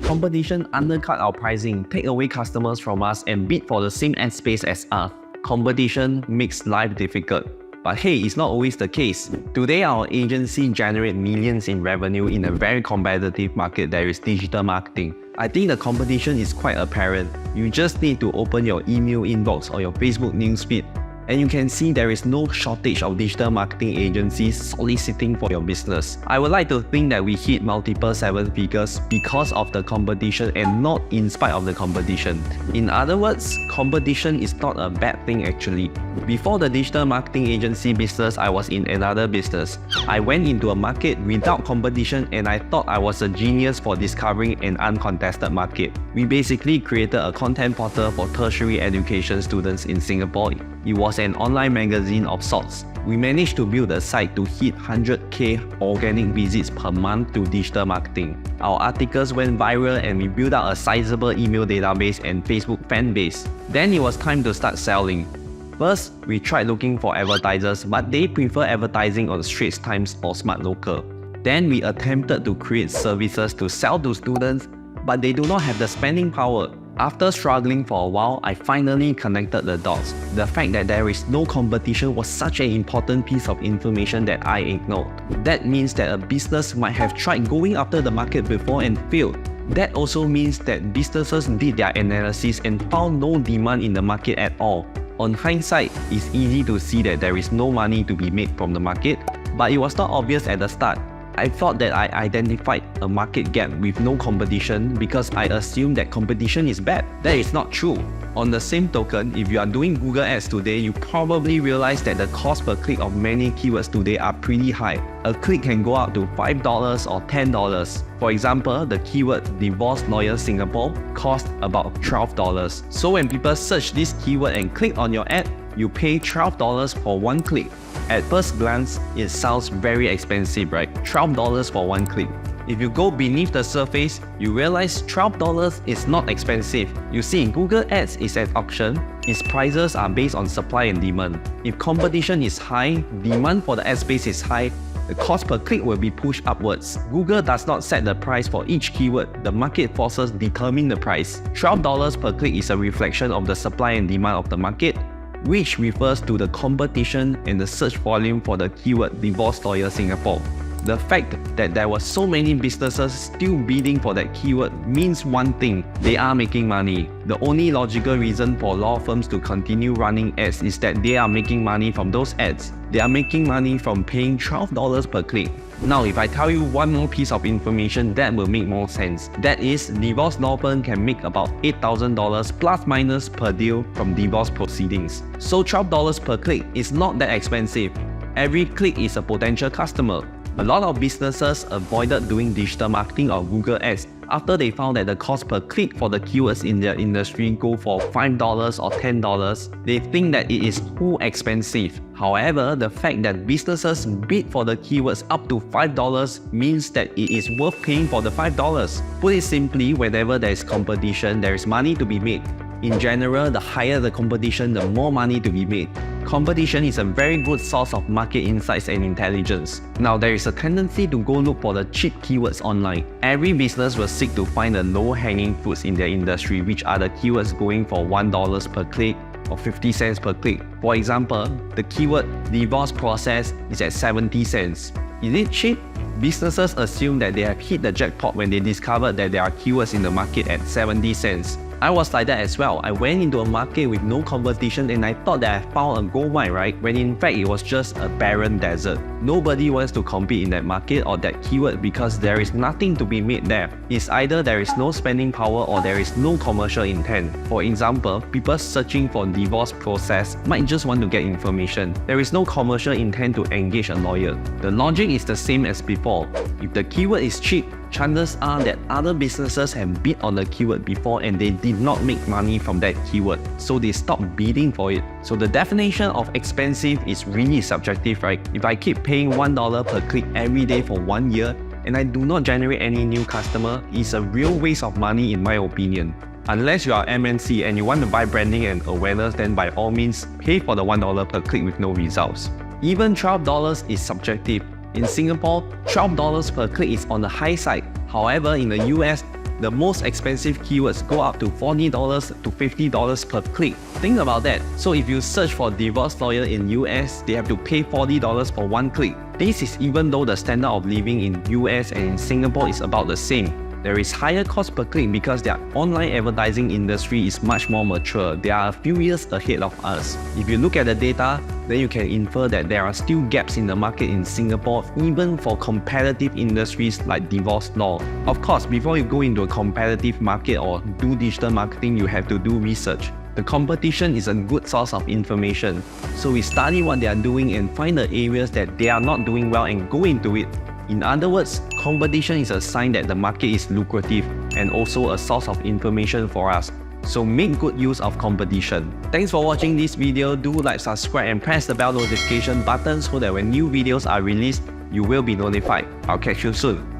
Competition undercut our pricing, take away customers from us, and bid for the same ad space as us. Competition makes life difficult. But hey, it's not always the case. Today, our agency generates millions in revenue in a very competitive market that is digital marketing. I think the competition is quite apparent. You just need to open your email inbox or your Facebook newsfeed, and you can see there is no shortage of digital marketing agencies soliciting for your business. I would like to think that we hit multiple seven figures because of the competition and not in spite of the competition. In other words, competition is not a bad thing actually. Before the digital marketing agency business, I was in another business. I went into a market without competition and I thought I was a genius for discovering an uncontested market. We basically created a content portal for tertiary education students in Singapore. It was an online magazine of sorts. We managed to build a site to hit 100k organic visits per month to digital marketing. Our articles went viral and we built out a sizable email database and Facebook fan base. Then it was time to start selling. First, we tried looking for advertisers, but they prefer advertising on Straits Times or Smart Local. Then we attempted to create services to sell to students, but they do not have the spending power. After struggling for a while, I finally connected the dots. The fact that there is no competition was such an important piece of information that I ignored. That means that a business might have tried going after the market before and failed. That also means that businesses did their analysis and found no demand in the market at all. On hindsight, it's easy to see that there is no money to be made from the market, but it was not obvious at the start. I thought that I identified a market gap with no competition because I assumed that competition is bad. That is not true. On the same token, if you are doing Google Ads today, you probably realize that the cost per click of many keywords today are pretty high. A click can go up to $5 or $10. For example, the keyword divorce lawyer Singapore cost about $12. So when people search this keyword and click on your ad, you pay $12 for one click. At first glance, it sounds very expensive, right? $12 for one click. If you go beneath the surface, you realize $12 is not expensive. You see, Google Ads is an auction. Its prices are based on supply and demand. If competition is high, demand for the ad space is high, the cost per click will be pushed upwards. Google does not set the price for each keyword. The market forces determine the price. $12 per click is a reflection of the supply and demand of the market, which refers to the competition and the search volume for the keyword divorce lawyer Singapore. The fact that there were so many businesses still bidding for that keyword means one thing: they are making money. The only logical reason for law firms to continue running ads is that they are making money from those ads. They are making money from paying $12 per click. Now, if I tell you one more piece of information, that will make more sense. That is, divorce law firm can make about $8,000 plus minus per deal from divorce proceedings. So $12 per click is not that expensive. Every click is a potential customer. A lot of businesses avoided doing digital marketing or Google Ads after they found that the cost per click for the keywords in their industry go for $5 or $10. They think that it is too expensive. However, the fact that businesses bid for the keywords up to $5 means that it is worth paying for the $5. Put it simply, whenever there is competition, there is money to be made. In general, the higher the competition, the more money to be made. Competition is a very good source of market insights and intelligence. Now, there is a tendency to go look for the cheap keywords online. Every business will seek to find the low-hanging fruits in their industry, which are the keywords going for $1 per click or 50 cents per click. For example, the keyword divorce process is at 70 cents. Is it cheap? Businesses assume that they have hit the jackpot when they discovered that there are keywords in the market at 70 cents. I was like that as well. I went into a market with no competition and I thought that I found a gold mine, right? When in fact it was just a barren desert. Nobody wants to compete in that market or that keyword because there is nothing to be made there. It's either there is no spending power or there is no commercial intent. For example, people searching for divorce process might just want to get information. There is no commercial intent to engage a lawyer. The logic is the same as before. If the keyword is cheap, chances are that other businesses have bid on the keyword before and they did not make money from that keyword, so they stopped bidding for it. So the definition of expensive is really subjective, right? If I keep paying $1 per click every day for 1 year and I do not generate any new customer, it's a real waste of money in my opinion. Unless you are MNC and you want to buy branding and awareness, then by all means, pay for the $1 per click with no results. Even $12 is subjective. In Singapore, $12 per click is on the high side. However, in the US, The most expensive keywords go up to $40 to $50 per click. Think about that. So if you search for divorce lawyer in US, they have to pay $40 for one click. This is even though the standard of living in US and in Singapore is about the same. There is higher cost per click because their online advertising industry is much more mature. They are a few years ahead of us. If you look at the data, then you can infer that there are still gaps in the market in Singapore, even for competitive industries like divorce law. Of course, before you go into a competitive market or do digital marketing, you have to do research. The competition is a good source of information. So we study what they are doing and find the areas that they are not doing well and go into it. In other words, competition is a sign that the market is lucrative and also a source of information for us. So make good use of competition. Thanks for watching this video. Do like, subscribe and press the bell notification button so that when new videos are released, you will be notified. I'll catch you soon.